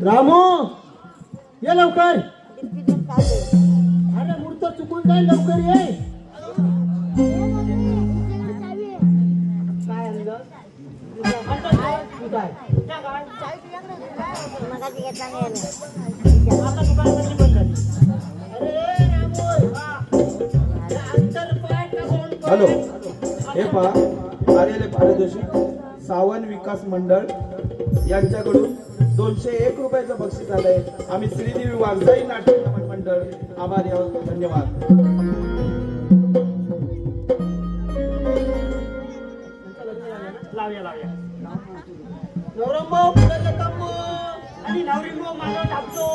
रामू ये लवकर. अरे मूर्त चुकून जाईल, लवकर ये. हॅलो, हे पहा, आलेले पारितोषिक सावन विकास मंडळ यांच्याकडून 201 रुपयाचं बक्षीस आलंय. आम्ही श्रीदेवी वारसाई नाट्य मंडळ आभारी आहोत. धन्यवाद. लावूया लावूया. नवरंबो पुढे जातो आणि नवरिंबो मागे टाकतो.